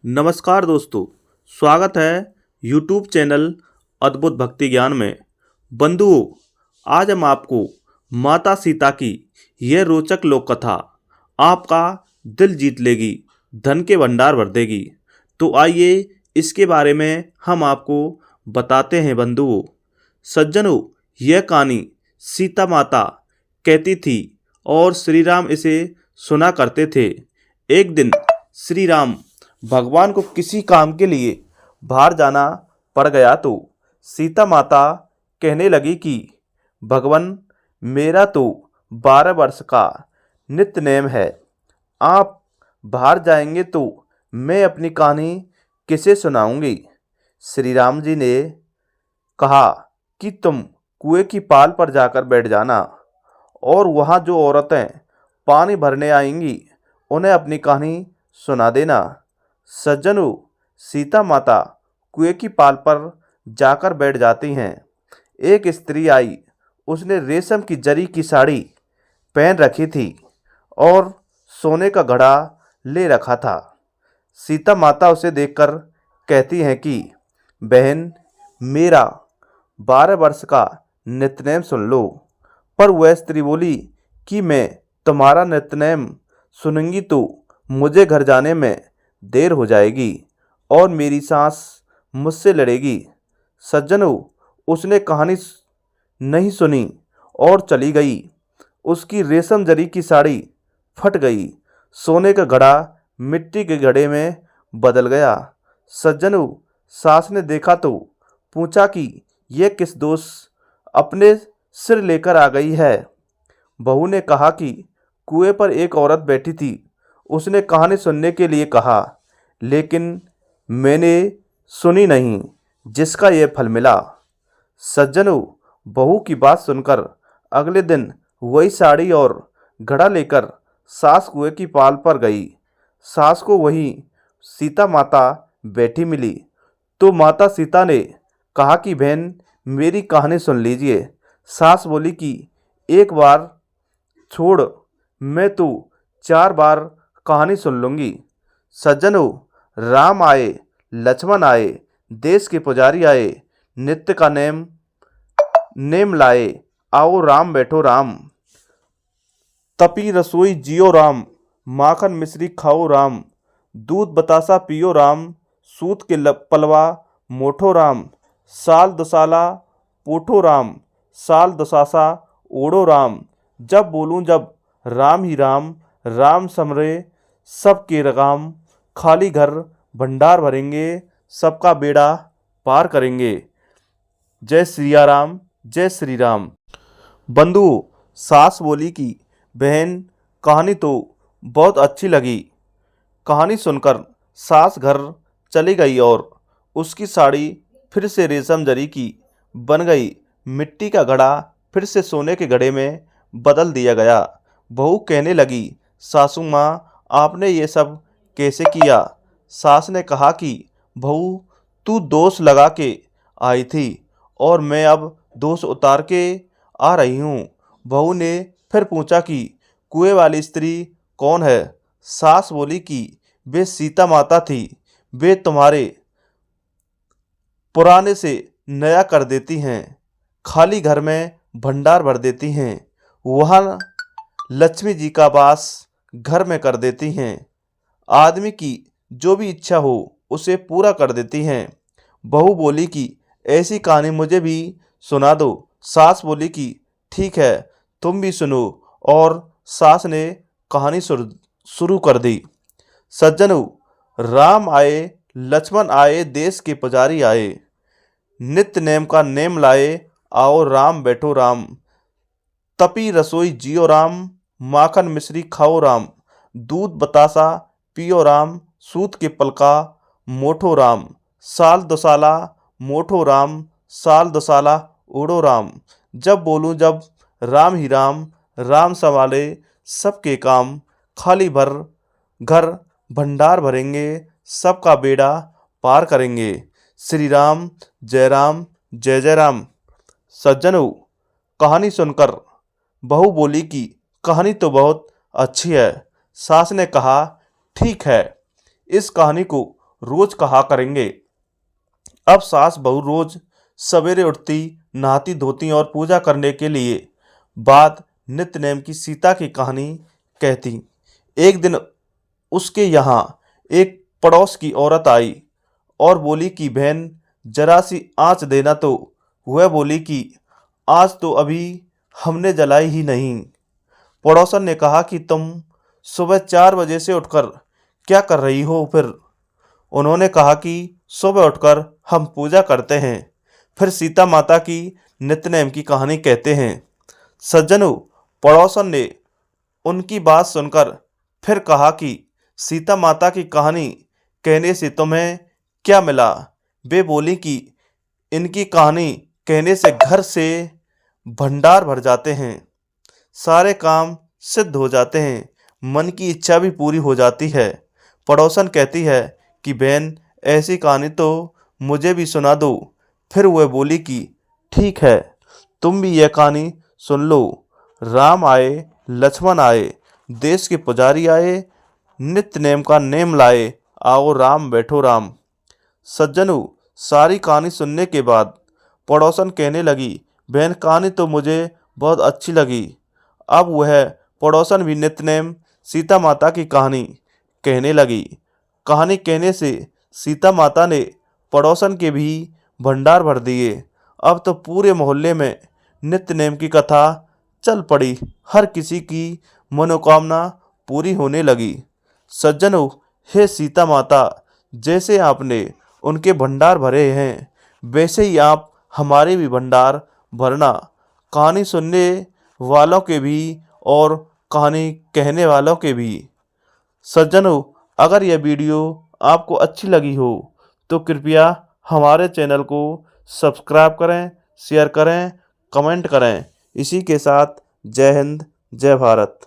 नमस्कार दोस्तों, स्वागत है यूट्यूब चैनल अद्भुत भक्ति ज्ञान में। बंधुओं, आज हम आपको माता सीता की यह रोचक लोक कथा आपका दिल जीत लेगी, धन के भंडार भर देगी। तो आइए इसके बारे में हम आपको बताते हैं। बंधुओं सज्जनों, यह कहानी सीता माता कहती थी और श्री राम इसे सुना करते थे। एक दिन श्री राम भगवान को किसी काम के लिए बाहर जाना पड़ गया तो सीता माता कहने लगी कि भगवान, मेरा तो 12 वर्ष का नित्य नेम है। आप बाहर जाएंगे तो मैं अपनी कहानी किसे सुनाऊंगी। श्री राम जी ने कहा कि तुम कुएं की पाल पर जाकर बैठ जाना और वहाँ जो औरतें पानी भरने आएंगी उन्हें अपनी कहानी सुना देना। सज्जनों, सीता माता कुएं की पाल पर जाकर बैठ जाती हैं। एक स्त्री आई। उसने रेशम की जरी की साड़ी पहन रखी थी और सोने का घड़ा ले रखा था। सीता माता उसे देखकर कहती हैं कि बहन, मेरा 12 वर्ष का नित्यनेम सुन लो। पर वह स्त्री बोली कि मैं तुम्हारा नित्यनेम सुनूंगी तो मुझे घर जाने में देर हो जाएगी और मेरी सास मुझसे लड़ेगी। सज्जनों, उसने कहानी नहीं सुनी और चली गई। उसकी रेशम जरी की साड़ी फट गई। सोने का घड़ा मिट्टी के घड़े में बदल गया। सज्जनों, सास ने देखा तो पूछा कि यह किस दोष अपने सिर लेकर आ गई है। बहू ने कहा कि कुएं पर एक औरत बैठी थी। उसने कहानी सुनने के लिए कहा, लेकिन मैंने सुनी नहीं, जिसका यह फल मिला। सज्जनों, बहू की बात सुनकर अगले दिन वही साड़ी और घड़ा लेकर सास कुएं की पाल पर गई। सास को वही सीता माता बैठी मिली तो माता सीता ने कहा कि बहन, मेरी कहानी सुन लीजिए। सास बोली कि एक बार छोड़, मैं तो 4 बार कहानी सुन लूँगी। सज्जनों, राम आए, लक्ष्मण आए, देश के पुजारी आए, नित्य का नेम लाए, आओ राम बैठो राम। तपी रसोई जियो राम, माखन मिश्री खाओ राम, दूध बतासा पियो राम, सूत के पलवा मोठो राम, साल दुसाला पोठो राम, साल दुसासा ओढ़ो राम। जब बोलूं जब राम ही राम, राम समरे सबके रगाम, खाली घर भंडार भरेंगे, सबका बेड़ा पार करेंगे। जय सिया राम, जय श्री राम। बंधु, सास बोली कि बहन, कहानी तो बहुत अच्छी लगी। कहानी सुनकर सास घर चली गई और उसकी साड़ी फिर से रेशम जरी की बन गई। मिट्टी का घड़ा फिर से सोने के घड़े में बदल दिया गया। बहू कहने लगी, सासू माँ, आपने ये सब कैसे किया। सास ने कहा कि बहू, तू दोष लगा के आई थी और मैं अब दोष उतार के आ रही हूँ। बहू ने फिर पूछा कि कुएं वाली स्त्री कौन है। सास बोली कि वे सीता माता थी। वे तुम्हारे पुराने से नया कर देती हैं, खाली घर में भंडार भर देती हैं, वहाँ लक्ष्मी जी का वास घर में कर देती हैं, आदमी की जो भी इच्छा हो उसे पूरा कर देती हैं। बहू बोली कि ऐसी कहानी मुझे भी सुना दो। सास बोली कि ठीक है, तुम भी सुनो, और सास ने कहानी शुरू कर दी। सज्जनों, राम आए, लक्ष्मण आए, देश के पुजारी आए, नित्य नेम का नेम लाए, आओ राम बैठो राम। तपी रसोई जियो राम, माखन मिश्री खाओ राम, दूध बतासा पियो राम, सूत के पलका मोठो राम, साल दुसाला मोठो राम, साल दुसाला ओढ़ो राम। जब बोलूं जब राम ही राम, राम संभाले सबके काम, खाली घर भंडार भरेंगे, सबका बेड़ा पार करेंगे। श्री राम, जय राम, जय जय राम। सज्जनों, कहानी सुनकर बहू बोली कि कहानी तो बहुत अच्छी है। सास ने कहा, ठीक है, इस कहानी को रोज कहा करेंगे। अब सास बहू रोज सवेरे उठती, नहाती धोती और पूजा करने के लिए बाद नित्य नेम की सीता की कहानी कहती। एक दिन उसके यहाँ एक पड़ोस की औरत आई और बोली कि बहन जरा सी आँच देना। तो वह बोली कि आज तो अभी हमने जलाई ही नहीं। पड़ोसन ने कहा कि तुम सुबह 4 बजे से उठकर क्या कर रही हो फिर? उन्होंने कहा कि सुबह उठकर हम पूजा करते हैं। फिर सीता माता की नित्यनेम की कहानी कहते हैं। सज्जनों, पड़ोसन ने उनकी बात सुनकर फिर कहा कि सीता माता की कहानी कहने से तुम्हें क्या मिला? वे बोली कि इनकी कहानी कहने से घर से भंडार भर जाते हैं, सारे काम सिद्ध हो जाते हैं, मन की इच्छा भी पूरी हो जाती है। पड़ोसन कहती है कि बहन ऐसी कहानी तो मुझे भी सुना दो। फिर वह बोली कि ठीक है, तुम भी यह कहानी सुन लो। राम आए, लक्ष्मण आए, देश के पुजारी आए, नित्य नेम का नेम लाए, आओ राम बैठो राम। सज्जनों, सारी कहानी सुनने के बाद पड़ोसन कहने लगी, बहन कहानी तो मुझे बहुत अच्छी लगी। अब वह पड़ोसन भी नित्यनेम सीता माता की कहानी कहने लगी। कहानी कहने से सीता माता ने पड़ोसन के भी भंडार भर दिए। अब तो पूरे मोहल्ले में नित्यनेम की कथा चल पड़ी। हर किसी की मनोकामना पूरी होने लगी। सज्जनों, हे सीता माता, जैसे आपने उनके भंडार भरे हैं, वैसे ही आप हमारे भी भंडार भरना। कहानी सुनने वालों के भी और कहानी कहने वालों के भी। सज्जनों, अगर यह वीडियो आपको अच्छी लगी हो तो कृपया हमारे चैनल को सब्सक्राइब करें, शेयर करें, कमेंट करें। इसी के साथ जय हिंद, जय भारत।